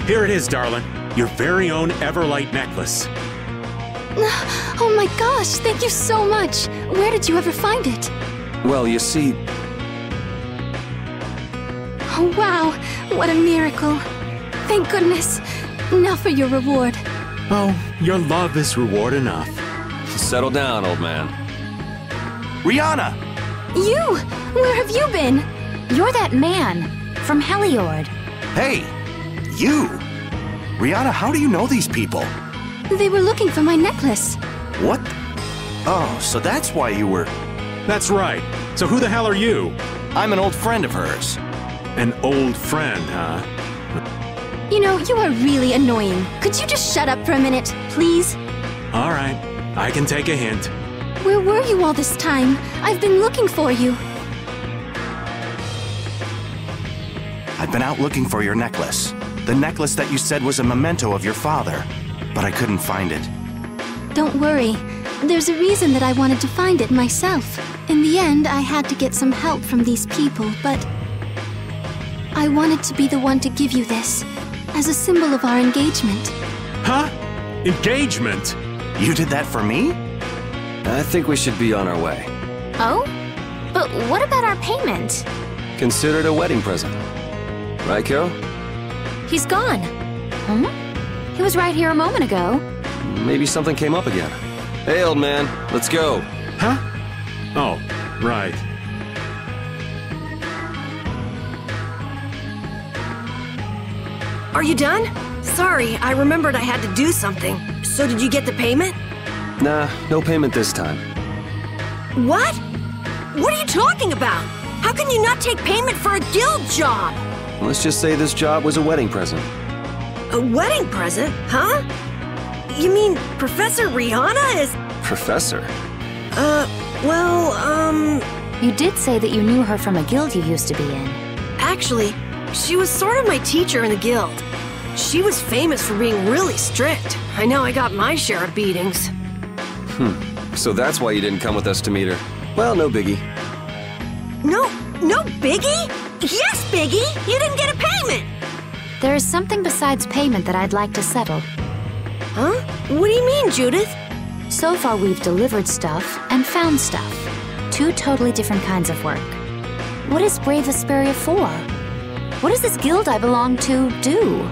Here it is, darling. Your very own Everlight necklace. Oh my gosh, thank you so much. Where did you ever find it? Well, you see... Oh wow, what a miracle. Thank goodness. Now for your reward. Oh, your love is reward enough. Settle down, old man. Rihanna! You! Where have you been? You're that man from Heliord. Hey! You! Rihanna, how do you know these people? They were looking for my necklace. What? Oh, so that's why you were... That's right. So who the hell are you? I'm an old friend of hers. An old friend, huh? You know, you are really annoying. Could you just shut up for a minute, please? All right. I can take a hint. Where were you all this time? I've been looking for you. I've been out looking for your necklace. The necklace that you said was a memento of your father. But I couldn't find it. Don't worry. There's a reason that I wanted to find it myself. In the end, I had to get some help from these people, but... I wanted to be the one to give you this, as a symbol of our engagement. Huh? Engagement? You did that for me? I think we should be on our way. Oh? But what about our payment? Consider it a wedding present. Right, Carol? He's gone. Hmm? He was right here a moment ago. Maybe something came up again. Hey, old man, let's go. Huh? Oh, right. Are you done? Sorry, I remembered I had to do something. So did you get the payment? Nah, no payment this time. What? What are you talking about? How can you not take payment for a guild job? Let's just say this job was a wedding present. A wedding present? Huh? You mean Professor Rihanna is... Professor? You did say that you knew her from a guild you used to be in. Actually, she was sort of my teacher in the guild. She was famous for being really strict. I know I got my share of beatings. So that's why you didn't come with us to meet her. Well, no biggie. No biggie? Yes, biggie! You didn't get a payment! There is something besides payment that I'd like to settle. Huh? What do you mean, Judith? So far we've delivered stuff and found stuff. Two totally different kinds of work. What is Brave Vesperia for? What does this guild I belong to do?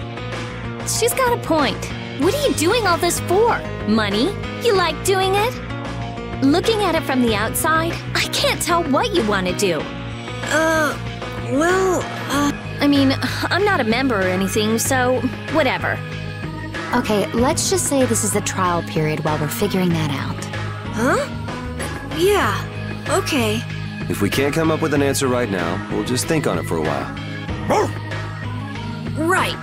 She's got a point. What are you doing all this for? Money? You like doing it? Looking at it from the outside, I can't tell what you want to do. I mean, I'm not a member or anything, so whatever. Okay, let's just say this is the trial period while we're figuring that out. Huh? Yeah, okay. If we can't come up with an answer right now, we'll just think on it for a while. Right.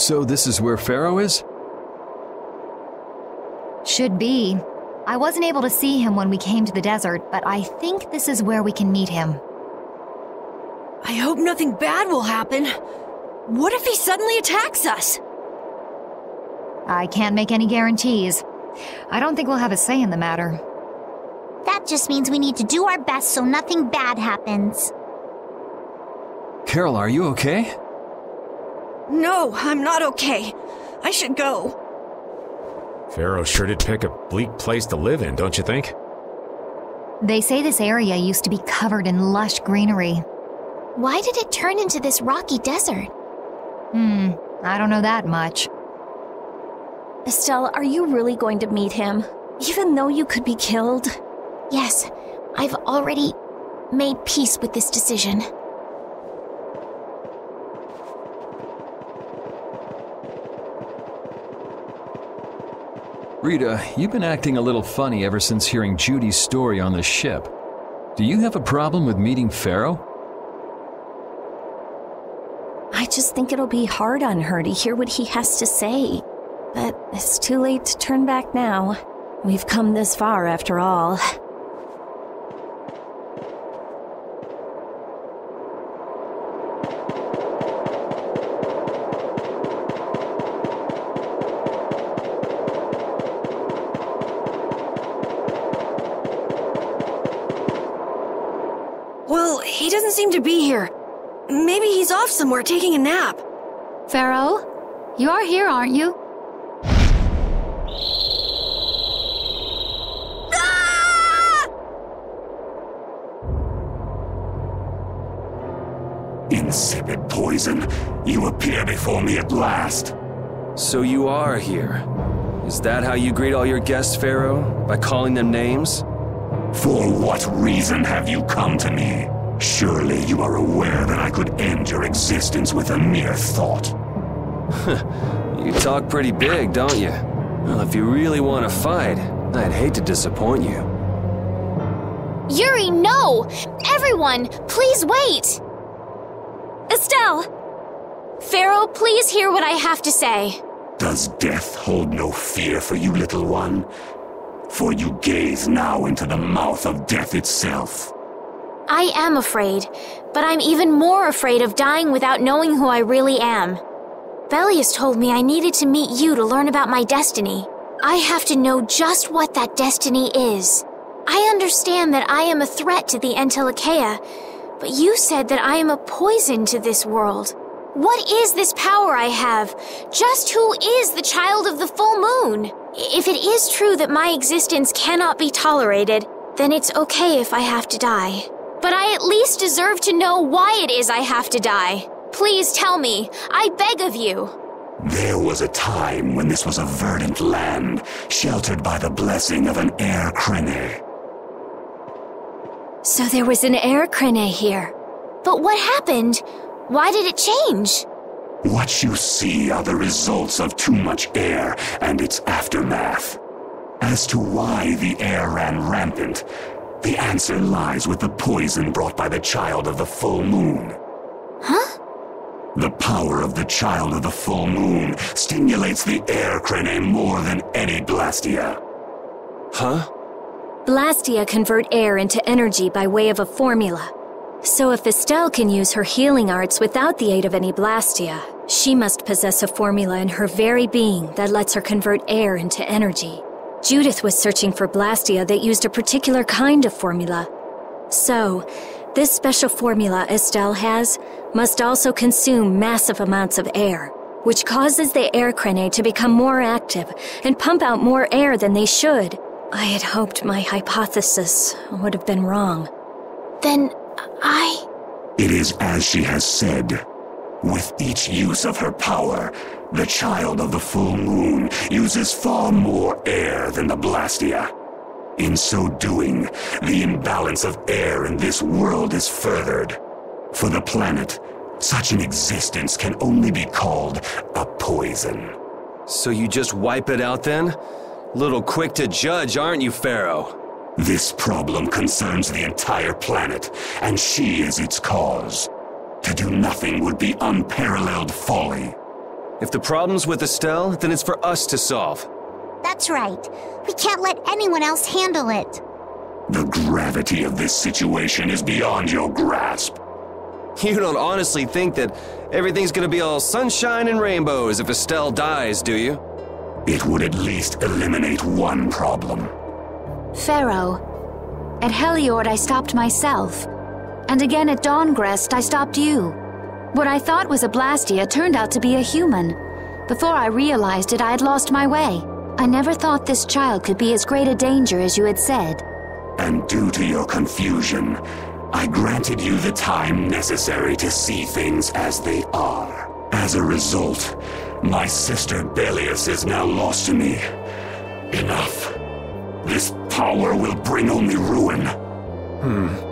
So this is where Phaeroh is? Should be. I wasn't able to see him when we came to the desert, but I think this is where we can meet him. I hope nothing bad will happen. What if he suddenly attacks us? I can't make any guarantees. I don't think we'll have a say in the matter. That just means we need to do our best so nothing bad happens. Carol, are you okay? No, I'm not okay. I should go. Phaeroh sure did pick a bleak place to live in, don't you think? They say this area used to be covered in lush greenery. Why did it turn into this rocky desert? I don't know that much. Estelle, are you really going to meet him? Even though you could be killed? Yes, I've already made peace with this decision. Rita, you've been acting a little funny ever since hearing Judy's story on the ship. Do you have a problem with meeting Phaeroh? I just think it'll be hard on her to hear what he has to say. But it's too late to turn back now. We've come this far after all. Well, he doesn't seem to be here. Maybe he's off somewhere taking a nap. Phaeroh, you are here, aren't you? Insipid poison, you appear before me at last. So you are here. Is that how you greet all your guests, Phaeroh? By calling them names? For what reason have you come to me? Surely you are aware that I could end your existence with a mere thought. You talk pretty big, don't you? Well, if you really want to fight, I'd hate to disappoint you. Yuri, no! Everyone, please wait! Estelle! Phaeroh, please hear what I have to say. Does death hold no fear for you, little one? For you gaze now into the mouth of death itself. I am afraid, but I'm even more afraid of dying without knowing who I really am. Belius told me I needed to meet you to learn about my destiny. I have to know just what that destiny is. I understand that I am a threat to the Entelikeia, but you said that I am a poison to this world. What is this power I have? Just who is the child of the full moon? If it is true that my existence cannot be tolerated, then it's okay if I have to die. But I at least deserve to know why it is I have to die. Please tell me. I beg of you. There was a time when this was a verdant land, sheltered by the blessing of an air crene. So there was an air crene here. But what happened? Why did it change? What you see are the results of too much air and its aftermath. As to why the air ran rampant, the answer lies with the poison brought by the child of the full moon. Huh? The power of the child of the full moon stimulates the air crene more than any blastia. Huh? Blastia convert air into energy by way of a formula. So if Estelle can use her healing arts without the aid of any blastia, she must possess a formula in her very being that lets her convert air into energy. Judith was searching for blastia that used a particular kind of formula. So, this special formula Estelle has must also consume massive amounts of air, which causes the air crene to become more active and pump out more air than they should. I had hoped my hypothesis would have been wrong. Then It is as she has said. With each use of her power, the child of the full moon uses far more air than the blastia. In so doing, the imbalance of air in this world is furthered. For the planet, such an existence can only be called a poison. So you just wipe it out then? Little quick to judge, aren't you, Phaeroh? This problem concerns the entire planet, and she is its cause. To do nothing would be unparalleled folly. If the problem's with Estelle, then it's for us to solve. That's right. We can't let anyone else handle it. The gravity of this situation is beyond your grasp. You don't honestly think that everything's gonna be all sunshine and rainbows if Estelle dies, do you? It would at least eliminate one problem. Phaeroh, at Heliord I stopped myself. And again at Dahngrest I stopped you. What I thought was a blastia turned out to be a human. Before I realized it, I had lost my way. I never thought this child could be as great a danger as you had said. And due to your confusion, I granted you the time necessary to see things as they are. As a result, my sister Belius is now lost to me. Enough. This power will bring only ruin.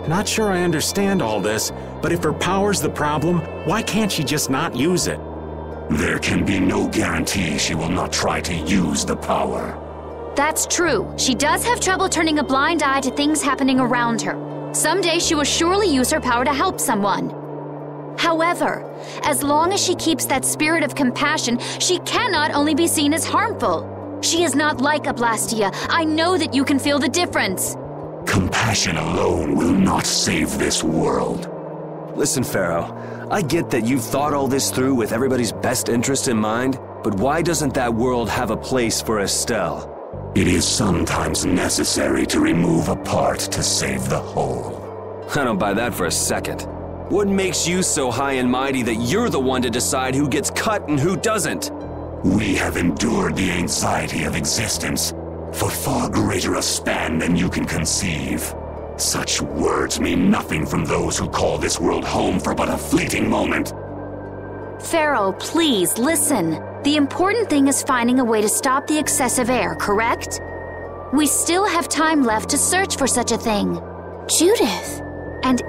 Not sure I understand all this, but if her power's the problem, why can't she just not use it? There can be no guarantee she will not try to use the power. That's true. She does have trouble turning a blind eye to things happening around her. Someday she will surely use her power to help someone. However, as long as she keeps that spirit of compassion, she cannot only be seen as harmful. She is not like a blastia. I know that you can feel the difference. Compassion alone will not save this world. Listen, Phaeroh, I get that you've thought all this through with everybody's best interest in mind, but why doesn't that world have a place for Estelle? It is sometimes necessary to remove a part to save the whole. I don't buy that for a second. What makes you so high and mighty that you're the one to decide who gets cut and who doesn't? We have endured the anxiety of existence for far greater a span than you can conceive. Such words mean nothing from those who call this world home for but a fleeting moment. Phaeroh, please, listen. The important thing is finding a way to stop the excessive air, correct? We still have time left to search for such a thing. Judith. And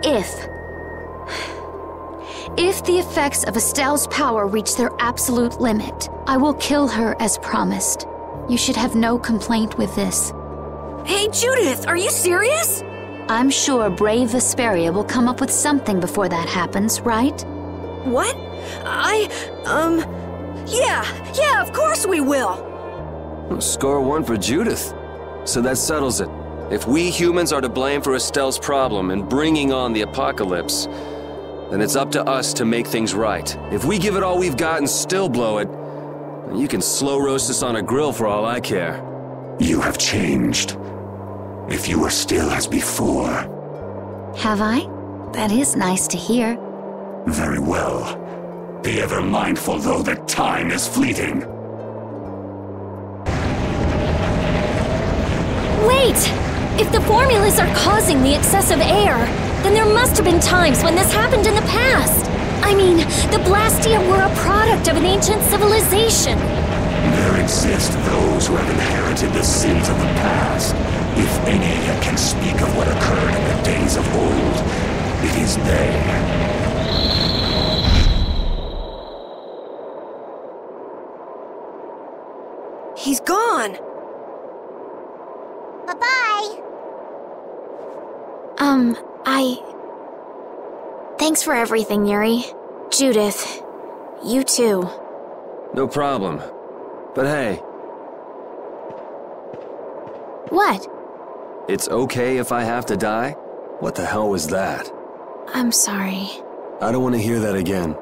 if the effects of Estelle's power reach their absolute limit, I will kill her as promised. You should have no complaint with this. Hey, Judith, are you serious? I'm sure brave Vesperia will come up with something before that happens, right? What? Yeah, of course we will! Score one for Judith. So that settles it. If we humans are to blame for Estelle's problem and bringing on the apocalypse, then it's up to us to make things right. If we give it all we've got and still blow it, you can slow roast us on a grill for all I care. You have changed. If you were still as before. Have I? That is nice to hear. Very well. Be ever mindful, though, that time is fleeting. Wait! If the formulas are causing the excessive air, then there must have been times when this happened in the past. I mean, the blastia were a product of an ancient civilization. There exist those who have inherited the sins of the past. If any yet can speak of what occurred in the days of old, it is they. He's gone. Bye-bye. Thanks for everything, Yuri. Judith, you too. No problem. But hey. What? It's okay if I have to die? What the hell was that? I'm sorry. I don't want to hear that again.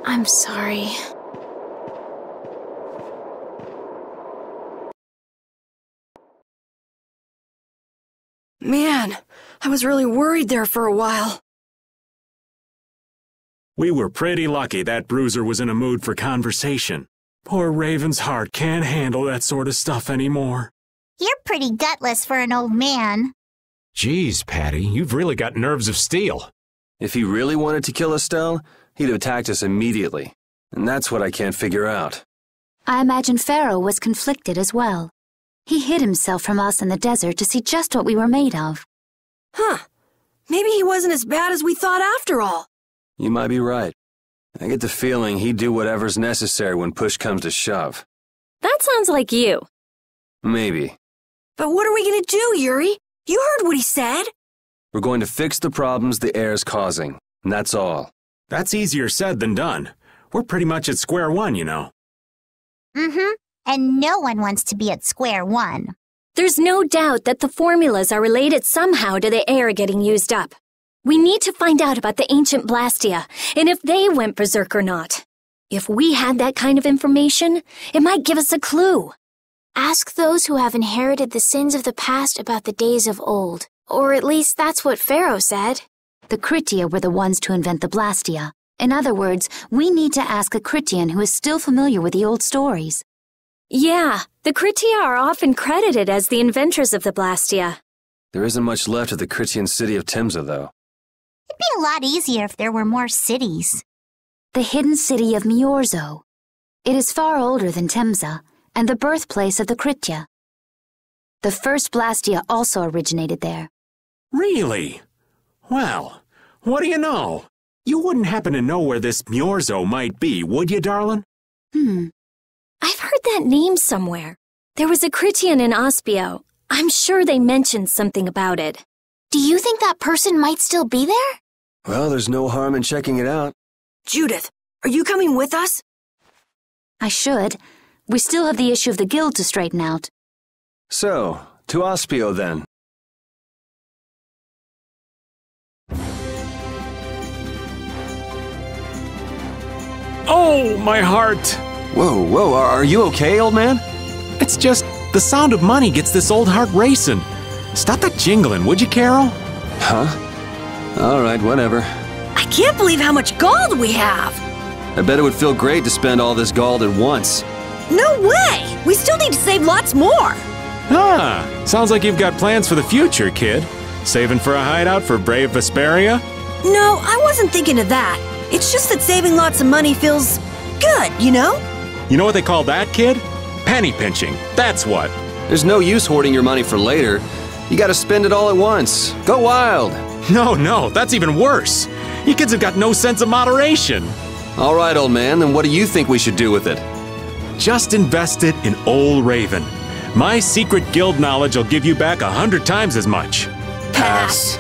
I'm sorry. Man, I was really worried there for a while. We were pretty lucky that bruiser was in a mood for conversation. Poor Raven's heart can't handle that sort of stuff anymore. You're pretty gutless for an old man. Geez, Patty, you've really got nerves of steel. If he really wanted to kill Estelle, he'd have attacked us immediately. And that's what I can't figure out. I imagine Phaeroh was conflicted as well. He hid himself from us in the desert to see just what we were made of. Huh. Maybe he wasn't as bad as we thought after all. You might be right. I get the feeling he'd do whatever's necessary when push comes to shove. That sounds like you. Maybe. But what are we gonna do, Yuri? You heard what he said. We're going to fix the problems the air's causing, and that's all. That's easier said than done. We're pretty much at square one, you know. Mm-hmm. And no one wants to be at square one. There's no doubt that the formulas are related somehow to the air getting used up. We need to find out about the ancient blastia, and if they went berserk or not. If we had that kind of information, it might give us a clue. Ask those who have inherited the sins of the past about the days of old. Or at least that's what Phaeroh said. The Critia were the ones to invent the blastia. In other words, we need to ask a Critian who is still familiar with the old stories. Yeah, the Critia are often credited as the inventors of the blastia. There isn't much left of the Critian city of Timza, though. It'd be a lot easier if there were more cities. The hidden city of Miorzo. It is far older than Timza, and the birthplace of the Critia. The first blastia also originated there. Really? Well, what do you know? You wouldn't happen to know where this Miorzo might be, would you, darling? I've heard that name somewhere. There was a Critian in Ospio. I'm sure they mentioned something about it. Do you think that person might still be there? Well, there's no harm in checking it out. Judith, are you coming with us? I should. We still have the issue of the guild to straighten out. So, to Ospio then. Oh, my heart! Whoa, are you okay, old man? It's just the sound of money gets this old heart racing. Stop that jingling, would you, Carol? Huh? All right, whatever. I can't believe how much gold we have! I bet it would feel great to spend all this gold at once. No way! We still need to save lots more! Ah, sounds like you've got plans for the future, kid. Saving for a hideout for brave Vesperia? No, I wasn't thinking of that. It's just that saving lots of money feels good, you know? You know what they call that, kid? Penny pinching, that's what. There's no use hoarding your money for later. You gotta spend it all at once. Go wild. No, that's even worse. You kids have got no sense of moderation. All right, old man, then what do you think we should do with it? Just invest it in Old Raven. My secret guild knowledge will give you back 100 times as much. Pass.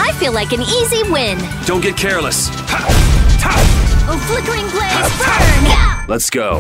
I feel like an easy win. Don't get careless. Oh, flickering blaze, burn! Let's go.